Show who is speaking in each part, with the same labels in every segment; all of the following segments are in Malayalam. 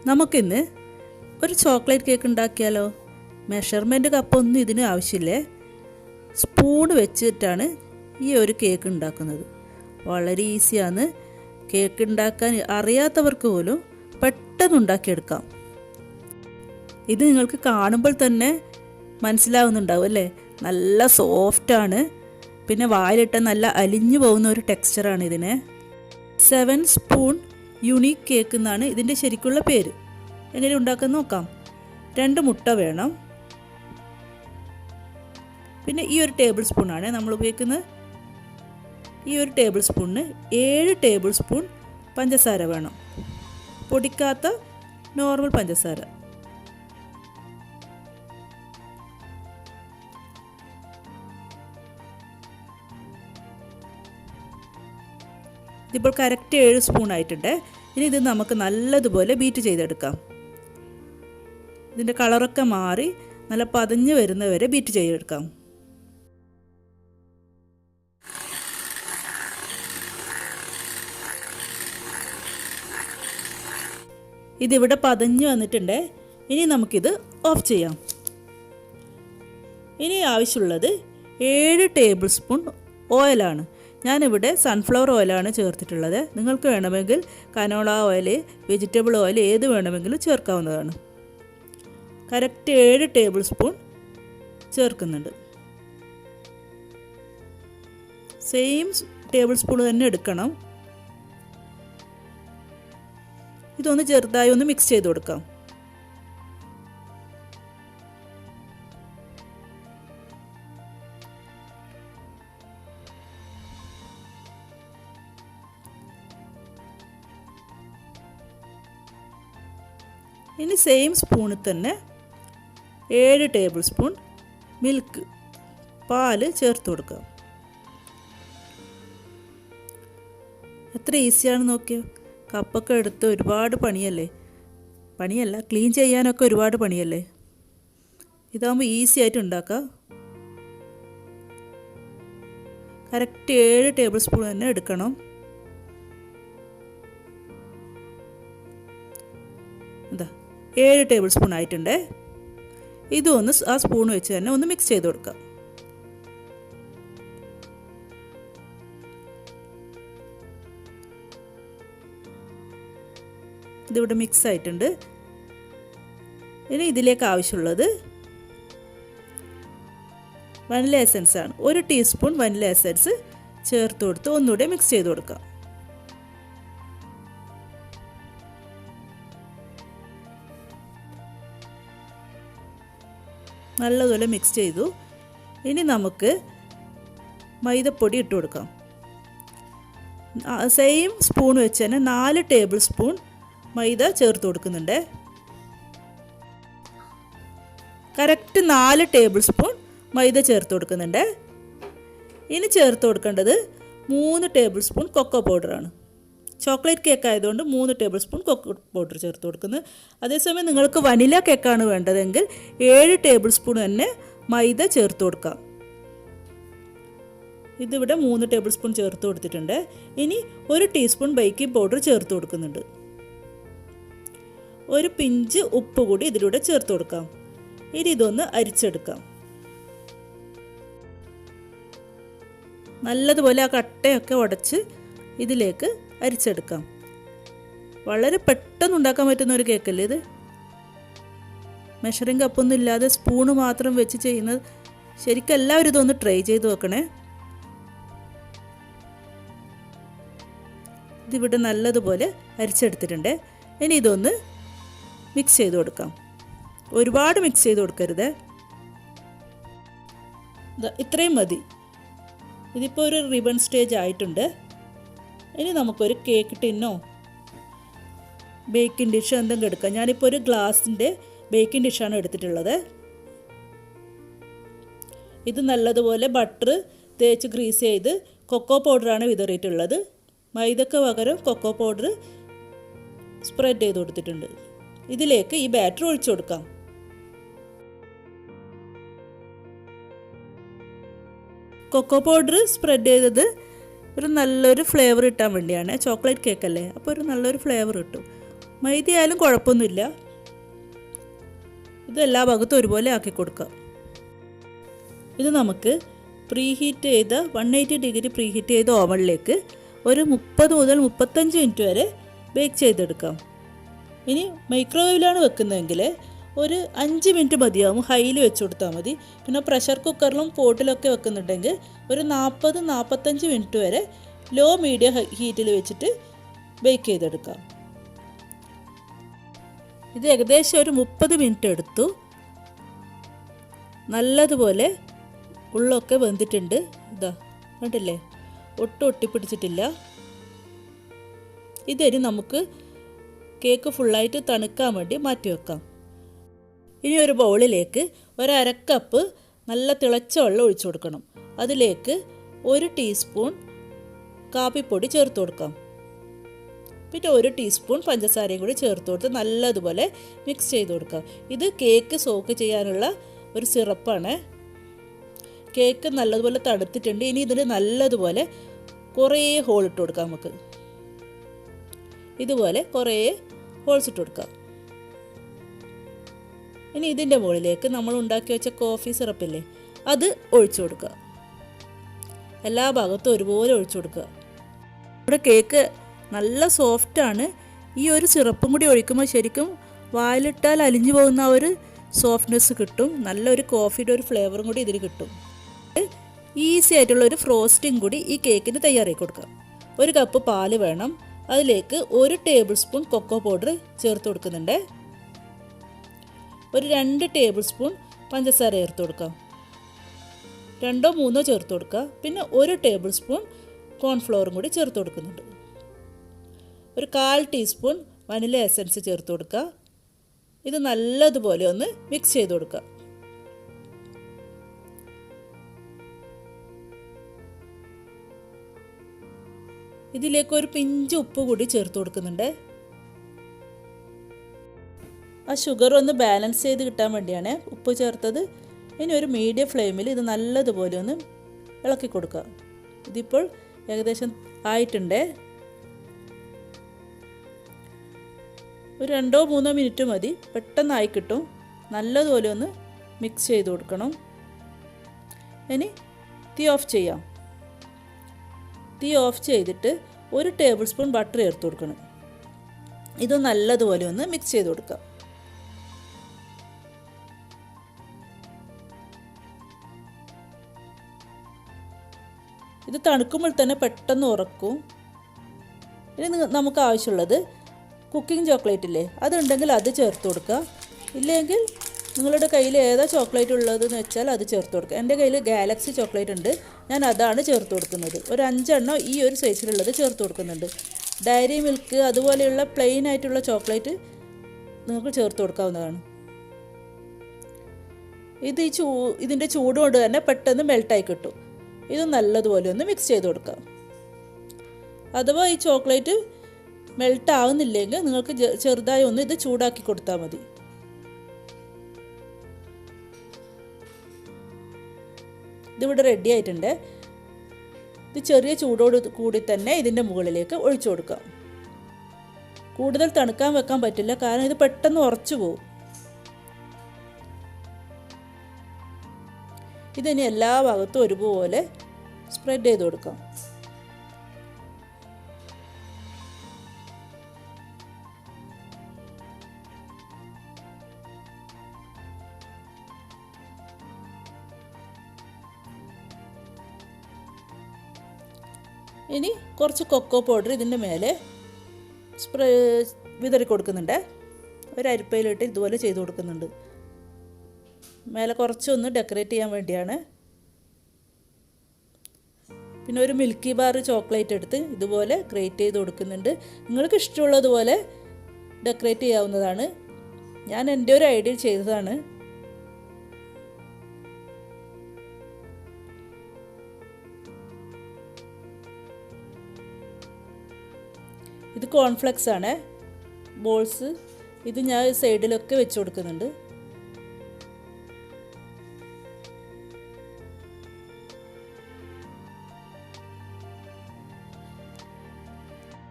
Speaker 1: നമുക്കിന്ന് ഒരു ചോക്ലേറ്റ് കേക്ക് ഉണ്ടാക്കിയാലോ? മെഷർമെൻറ്റ് കപ്പൊന്നും ഇതിന് ആവശ്യമില്ലേ. സ്പൂൺ വെച്ചിട്ടാണ് ഈ ഒരു കേക്ക് ഉണ്ടാക്കുന്നത്. വളരെ ഈസിയാണ്. കേക്ക് ഉണ്ടാക്കാൻ അറിയാത്തവർക്ക് പോലും പെട്ടെന്ന് ഉണ്ടാക്കിയെടുക്കാം. ഇത് നിങ്ങൾക്ക് കാണുമ്പോൾ തന്നെ മനസ്സിലാവുന്നുണ്ടാവും അല്ലേ? നല്ല സോഫ്റ്റാണ്. പിന്നെ വായിലിട്ട നല്ല അലിഞ്ഞു പോകുന്ന ഒരു ടെക്സ്ചറാണ് ഇതിന്. 7 സ്പൂൺ യുണീക്ക് കേക്ക് എന്നാണ് ഇതിൻ്റെ ശരിക്കുള്ള പേര്. എങ്ങനെ ഉണ്ടാക്കാൻ നോക്കാം. 2 മുട്ട വേണം. പിന്നെ ഈ ഒരു ടേബിൾ സ്പൂണാണ് നമ്മൾ ഉപയോഗിക്കുന്നത്. ഈ ഒരു ടേബിൾ സ്പൂണിന് 7 ടേബിൾ സ്പൂൺ പഞ്ചസാര വേണം. പൊടിക്കാത്ത നോർമൽ പഞ്ചസാര. ഇതിപ്പോൾ കറക്റ്റ് 7 സ്പൂൺ ആയിട്ടുണ്ട്. ഇനി ഇത് നമുക്ക് നല്ലതുപോലെ ബീറ്റ് ചെയ്തെടുക്കാം. ഇതിൻ്റെ കളറൊക്കെ മാറി നല്ല പതഞ്ഞ് വരുന്നവരെ ബീറ്റ് ചെയ്തെടുക്കാം. ഇതിവിടെ പതഞ്ഞ് വന്നിട്ടുണ്ട്. ഇനി നമുക്കിത് ഓഫ് ചെയ്യാം. ഇനി ആവശ്യമുള്ളത് 7 ടേബിൾ സ്പൂൺ ഓയിലാണ്. ഞാനിവിടെ സൺഫ്ലവർ ഓയിലാണ് ചേർത്തിട്ടുള്ളത്. നിങ്ങൾക്ക് വേണമെങ്കിൽ കനോള ഓയിൽ, വെജിറ്റബിൾ ഓയിൽ ഏത് വേണമെങ്കിലും ചേർക്കാവുന്നതാണ്. കറക്റ്റ് 7 ടേബിൾ സ്പൂൺ ചേർക്കുന്നുണ്ട്. സെയിം ടേബിൾ സ്പൂൺ തന്നെ എടുക്കണം. ഇതൊന്ന് ചെറുതായി ഒന്ന് മിക്സ് ചെയ്ത് കൊടുക്കാം. ഇനി സെയിം സ്പൂണിൽ തന്നെ 7 ടേബിൾ സ്പൂൺ മിൽക്ക്, പാല് ചേർത്ത് കൊടുക്കാം. എത്ര ഈസിയാണെന്ന് നോക്കിയോ. കപ്പൊക്കെ എടുത്ത് ഒരുപാട് പണിയല്ല ക്ലീൻ ചെയ്യാനൊക്കെ ഒരുപാട് പണിയല്ലേ. ഇതാകുമ്പോൾ ഈസി ആയിട്ട് ഉണ്ടാക്കാം. കറക്റ്റ് 7 ടേബിൾ സ്പൂൺ തന്നെ എടുക്കണം. എന്താ 7 ടേബിൾ സ്പൂൺ ആയിട്ടുണ്ട്. ഇതൊന്ന് ആ സ്പൂൺ വെച്ച് തന്നെ ഒന്ന് മിക്സ് ചെയ്ത് കൊടുക്കാം. ഇതിവിടെ മിക്സ് ആയിട്ടുണ്ട്. ഇനി ഇതിലേക്ക് ആവശ്യമുള്ളത് വനില എസൻസ് ആണ്. 1 ടീസ്പൂൺ വനില എസൻസ് ചേർത്ത് കൊടുത്ത് ഒന്നുകൂടെ മിക്സ് ചെയ്ത് കൊടുക്കാം. നല്ലതുപോലെ മിക്സ് ചെയ്തു. ഇനി നമുക്ക് മൈദപ്പൊടി ഇട്ട് കൊടുക്കാം. സെയിം സ്പൂൺ വെച്ച് തന്നെ 4 ടേബിൾ സ്പൂൺ മൈദ ചേർത്ത് കൊടുക്കുന്നുണ്ട്. കറക്റ്റ് 4 ടേബിൾ സ്പൂൺ മൈദ ചേർത്ത് കൊടുക്കുന്നുണ്ട്. ഇനി ചേർത്ത് കൊടുക്കേണ്ടത് 3 ടേബിൾ സ്പൂൺ കൊക്കോ പൗഡറാണ്. ചോക്ലേറ്റ് കേക്ക് ആയതുകൊണ്ട് 3 ടേബിൾ സ്പൂൺ കൊക്കോ പൗഡർ ചേർത്ത് കൊടുക്കുന്നത്. അതേസമയം നിങ്ങൾക്ക് വനില കേക്കാണ് വേണ്ടതെങ്കിൽ 7 ടേബിൾ സ്പൂൺ തന്നെ മൈദ ചേർത്ത് കൊടുക്കാം. ഇതിവിടെ 3 ടേബിൾ സ്പൂൺ ചേർത്ത് കൊടുത്തിട്ടുണ്ട്. ഇനി 1 ടീസ്പൂൺ ബേക്കിംഗ് പൗഡർ ചേർത്ത് കൊടുക്കുന്നുണ്ട്. 1 പിഞ്ച് ഉപ്പ് കൂടി ഇതിലൂടെ ചേർത്ത് കൊടുക്കാം. ഇനി ഇതൊന്ന് അരിച്ചെടുക്കാം. നല്ലതുപോലെ ആ കട്ടയൊക്കെ ഉടച്ച് ഇതിലേക്ക് അരിച്ചെടുക്കാം. വളരെ പെട്ടെന്ന് ഉണ്ടാക്കാൻ പറ്റുന്ന ഒരു കേക്കല്ലേ ഇത്. മെഷറിംഗ് കപ്പൊന്നും ഇല്ലാതെ സ്പൂണ് മാത്രം വെച്ച് ചെയ്യുന്നത്. ശരിക്കും എല്ലാവരും ഇതൊന്ന് ട്രൈ ചെയ്ത് നോക്കണേ. ഇതിവിടെ നല്ലതുപോലെ അരിച്ചെടുത്തിട്ടുണ്ട്. ഇനി ഇതൊന്ന് മിക്സ് ചെയ്ത് കൊടുക്കാം. ഒരുപാട് മിക്സ് ചെയ്ത് കൊടുക്കരുത്. ഇത്രയും മതി. ഇതിപ്പോൾ ഒരു റിബൺ സ്റ്റേജ് ആയിട്ടുണ്ട്. ഇനി നമുക്കൊരു കേക്ക് ടിന്നോ ബേക്കിംഗ് ഡിഷോ എന്തെങ്കിലും എടുക്കാം. ഞാനിപ്പോൾ ഒരു ഗ്ലാസിൻ്റെ ബേക്കിംഗ് ഡിഷാണ് എടുത്തിട്ടുള്ളത്. ഇത് നല്ലതുപോലെ ബട്ടർ തേച്ച് ഗ്രീസ് ചെയ്ത് കൊക്കോ പൗഡറാണ് വിതറിയിട്ടുള്ളത്. മൈദക്ക് പകരം കൊക്കോ പൗഡർ സ്പ്രെഡ് ചെയ്ത് കൊടുത്തിട്ടുണ്ട്. ഇതിലേക്ക് ഈ ബാറ്റർ ഒഴിച്ചു കൊടുക്കാം. കൊക്കോ പൗഡർ സ്പ്രെഡ് ചെയ്തത് ഒരു നല്ലൊരു ഫ്ലേവർ കിട്ടാൻ വേണ്ടിയാണ്. ചോക്ലേറ്റ് കേക്കല്ലേ, അപ്പോൾ ഒരു നല്ലൊരു ഫ്ലേവർ കിട്ടും. മൈദയായാലും കുഴപ്പമൊന്നുമില്ല. ഇത് എല്ലാ ഭാഗത്തും ഒരുപോലെ ആക്കി കൊടുക്കാം. ഇത് നമുക്ക് പ്രീഹീറ്റ് ചെയ്ത 180 ഡിഗ്രി പ്രീഹീറ്റ് ചെയ്ത ഓവനിലേക്ക് ഒരു 30 മുതൽ 35 മിനിറ്റ് വരെ ബേക്ക് ചെയ്തെടുക്കാം. ഇനി മൈക്രോവേവിലാണ് വെക്കുന്നതെങ്കിൽ ഒരു 5 മിനിറ്റ് മതിയാവും, ഹൈയിൽ വെച്ച് കൊടുത്താൽ മതി. പിന്നെ പ്രഷർ കുക്കറിലും പോട്ടിലൊക്കെ വെക്കുന്നുണ്ടെങ്കിൽ ഒരു 40-45 മിനിറ്റ് വരെ ലോ മീഡിയം ഹീറ്റിൽ വെച്ചിട്ട് ബേക്ക് ചെയ്തെടുക്കാം. ഇത് ഏകദേശം ഒരു 30 മിനിറ്റ് എടുത്തു. നല്ലതുപോലെ ഉള്ളൊക്കെ വെന്തിട്ടുണ്ട്. ഇതാ കണ്ടില്ലേ, ഒട്ടും ഒട്ടിപ്പിടിച്ചിട്ടില്ല. ഇതിനി നമുക്ക് കേക്ക് ഫുള്ളായിട്ട് തണുക്കാൻ വേണ്ടി മാറ്റി വെക്കാം. ഇനി ഒരു ബൗളിലേക്ക് ഒരു 1/2 കപ്പ് നല്ല തിളച്ച വെള്ളം ഒഴിച്ചു കൊടുക്കണം. അതിലേക്ക് 1 ടീസ്പൂൺ കാപ്പിപ്പൊടി ചേർത്ത് കൊടുക്കാം. പിന്നെ 1 ടീസ്പൂൺ പഞ്ചസാരയും കൂടി ചേർത്ത് കൊടുത്ത് നല്ലതുപോലെ മിക്സ് ചെയ്ത് കൊടുക്കാം. ഇത് കേക്ക് സോക്ക് ചെയ്യാനുള്ള ഒരു സിറപ്പാണ്. കേക്ക് നല്ലതുപോലെ തണുത്തിട്ടുണ്ട്. ഇനി ഇതിന് നല്ലതുപോലെ കുറേ ഹോൾ ഇട്ട് കൊടുക്കാം. നമുക്ക് ഇതുപോലെ കുറേ ഹോൾസ് ഇട്ട് കൊടുക്കാം. ഇനി ഇതിൻ്റെ മുകളിലേക്ക് നമ്മൾ ഉണ്ടാക്കി വെച്ച കോഫി സിറപ്പില്ലേ, അത് ഒഴിച്ചു കൊടുക്കുക. എല്ലാ ഭാഗത്തും ഒരുപോലെ ഒഴിച്ചു കൊടുക്കുക. ഇവിടെ കേക്ക് നല്ല സോഫ്റ്റാണ്. ഈ ഒരു സിറപ്പും കൂടി ഒഴിക്കുമ്പോൾ ശരിക്കും വായിലിട്ടാൽ അലിഞ്ഞു പോകുന്ന ഒരു സോഫ്റ്റ്നെസ് കിട്ടും. നല്ലൊരു കോഫിയുടെ ഒരു ഫ്ലേവറും കൂടി ഇതിൽ കിട്ടും. ഈസി ആയിട്ടുള്ള ഒരു ഫ്രോസ്റ്റിംഗ് കൂടി ഈ കേക്കിന് തയ്യാറാക്കി കൊടുക്കാം. 1 കപ്പ് പാല് വേണം. അതിലേക്ക് 1 ടേബിൾ സ്പൂൺ കൊക്കോ പൗഡർ ചേർത്ത് കൊടുക്കുന്നുണ്ട്. ഒരു 2 ടേബിൾ സ്പൂൺ പഞ്ചസാര ചേർത്ത് കൊടുക്കാം. 2-3 ചേർത്ത് കൊടുക്കുക. പിന്നെ 1 ടേബിൾ സ്പൂൺ കോൺഫ്ലവറും കൂടി ചേർത്ത് കൊടുക്കുന്നുണ്ട്. ഒരു 1/4 ടീസ്പൂൺ വനില എസൻസ് ചേർത്ത് കൊടുക്കുക. ഇത് നല്ലതുപോലെ ഒന്ന് മിക്സ് ചെയ്ത് കൊടുക്കുക. ഇതിലേക്ക് ഒരു പിഞ്ച് ഉപ്പ് കൂടി ചേർത്ത് കൊടുക്കുന്നുണ്ട്. ആ ഷുഗർ ഒന്ന് ബാലൻസ് ചെയ്ത് കിട്ടാൻ വേണ്ടിയാണ് ഉപ്പ് ചേർത്തത്. ഇനി ഒരു മീഡിയം ഫ്ലെയിമിൽ ഇത് നല്ലതുപോലെ ഒന്ന് ഇളക്കി കൊടുക്കുക. ഇതിപ്പോൾ ഏകദേശം ആയിട്ടുണ്ട്. ഒരു 2-3 മിനിറ്റ് മതി, പെട്ടെന്നായി കിട്ടും. നല്ലതുപോലെ ഒന്ന് മിക്സ് ചെയ്ത് കൊടുക്കണം. ഇനി തീ ഓഫ് ചെയ്യാം. തീ ഓഫ് ചെയ്തിട്ട് 1 ടേബിൾ സ്പൂൺ ബട്ടർ ചേർത്ത് കൊടുക്കണം. ഇത് നല്ലതുപോലെ ഒന്ന് മിക്സ് ചെയ്ത് കൊടുക്കാം. ഇത് തണുക്കുമ്പോൾ തന്നെ പെട്ടെന്ന് ഉറക്കും. ഇനി നമുക്ക് ആവശ്യമുള്ളത് കുക്കിംഗ് ചോക്ലേറ്റ് ഇല്ലേ, അതുണ്ടെങ്കിൽ അത് ചേർത്ത് കൊടുക്കുക. ഇല്ലെങ്കിൽ നിങ്ങളുടെ കയ്യിൽ ഏതാ ചോക്ലേറ്റ് ഉള്ളതെന്ന് വെച്ചാൽ അത് ചേർത്ത് കൊടുക്കുക. എൻ്റെ കയ്യിൽ ഗാലക്സി ചോക്ലേറ്റ് ഉണ്ട്, ഞാൻ അതാണ് ചേർത്ത് കൊടുക്കുന്നത്. ഒരു 5 എണ്ണം ഈ ഒരു സൈസിലുള്ളത് ചേർത്ത് കൊടുക്കുന്നുണ്ട്. ഡയറി മിൽക്ക് അതുപോലെയുള്ള പ്ലെയിൻ ആയിട്ടുള്ള ചോക്ലേറ്റ് നിങ്ങൾക്ക് ചേർത്ത് കൊടുക്കാവുന്നതാണ്. ഇത് ഇതിൻ്റെ ചൂട് കൊണ്ട് തന്നെ പെട്ടെന്ന് മെൽട്ടായി കിട്ടും. ഇത് നല്ലതുപോലെ ഒന്ന് മിക്സ് ചെയ്ത് കൊടുക്കാം. അഥവാ ഈ ചോക്ലേറ്റ് മെൽട്ട് ആവുന്നില്ലെങ്കിൽ നിങ്ങൾക്ക് ചെറുതായി ഒന്ന് ഇത് ചൂടാക്കി കൊടുത്താൽ മതി. ഇതിവിടെ റെഡി ആയിട്ടുണ്ട്. ഇത് ചെറിയ ചൂടോട് കൂടി തന്നെ ഇതിൻ്റെ മുകളിലേക്ക് ഒഴിച്ചു കൊടുക്കാം. കൂടുതൽ തണുക്കാൻ വെക്കാൻ പറ്റില്ല, കാരണം ഇത് പെട്ടെന്ന് ഉറച്ചു പോകും. ഇതിനി എല്ലാ ഭാഗത്തും ഒരുപോലെ സ്പ്രെഡ് ചെയ്ത് കൊടുക്കാം. ഇനി കുറച്ച് കൊക്കോ പൗഡർ ഇതിൻ്റെ മേലെ വിതറി കൊടുക്കുന്നുണ്ട്. ഒരു അരിപ്പയിലിട്ട് ഇതുപോലെ ചെയ്ത് കൊടുക്കുന്നുണ്ട്. മേലെ കുറച്ചൊന്ന് ഡെക്കറേറ്റ് ചെയ്യാൻ വേണ്ടിയാണ്. പിന്നെ ഒരു മിൽക്കി ബാർ ചോക്ലേറ്റ് എടുത്ത് ഇതുപോലെ ഗ്രേറ്റ് ചെയ്ത് കൊടുക്കുന്നുണ്ട്. നിങ്ങൾക്ക് ഇഷ്ടമുള്ളതുപോലെ ഡെക്കറേറ്റ് ചെയ്യാവുന്നതാണ്. ഞാൻ എൻ്റെ ഒരു ഐഡിയ ചെയ്തതാണ്. ഇത് കോൺഫ്ലെക്സ് ആണ്, ബോൾസ്. ഇത് ഞാൻ സൈഡിലൊക്കെ വെച്ച് കൊടുക്കുന്നുണ്ട്.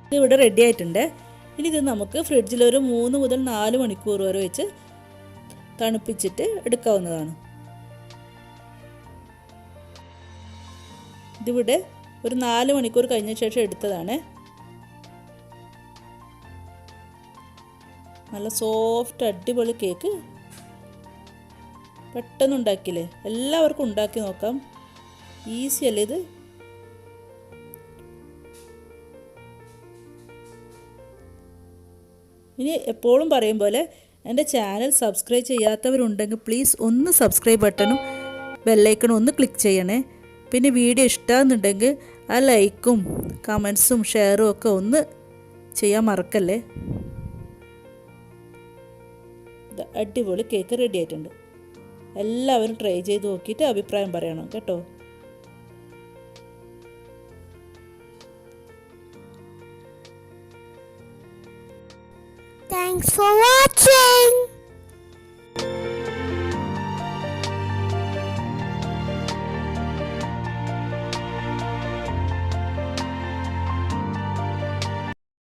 Speaker 1: ഇതിവിടെ റെഡി ആയിട്ടുണ്ട്. ഇനി ഇത് നമുക്ക് ഫ്രിഡ്ജിൽ ഒരു 3 മുതൽ 4 മണിക്കൂർ വരെ വെച്ച് തണുപ്പിച്ചിട്ട് എടുക്കാവുന്നതാണ്. ഇതിവിടെ ഒരു 4 മണിക്കൂർ കഴിഞ്ഞ ശേഷം എടുത്തതാണ്. നല്ല സോഫ്റ്റ് അടിപൊളി കേക്ക് പെട്ടെന്ന് ഉണ്ടാക്കില്ലേ. എല്ലാവർക്കും ഉണ്ടാക്കി നോക്കാം. ഈസി അല്ലേ ഇത്. ഇനി എപ്പോഴും പറയും പോലെ എൻ്റെ ചാനൽ സബ്സ്ക്രൈബ് ചെയ്യാത്തവരുണ്ടെങ്കിൽ പ്ലീസ് ഒന്ന് സബ്സ്ക്രൈബ് ബട്ടണും ബെല്ലൈക്കണും ഒന്ന് ക്ലിക്ക് ചെയ്യണേ. പിന്നെ വീഡിയോ ഇഷ്ടമാകുന്നുണ്ടെങ്കിൽ ആ ലൈക്കും കമൻസും ഷെയറും ഒക്കെ ഒന്ന് ചെയ്യാൻ മറക്കല്ലേ. അടിപൊളി കേക്ക് റെഡി ആയിട്ടുണ്ട്. എല്ലാവരും ട്രൈ ചെയ്ത് നോക്കിയിട്ട് അഭിപ്രായം പറയണം കേട്ടോ.
Speaker 2: Thanks for watching.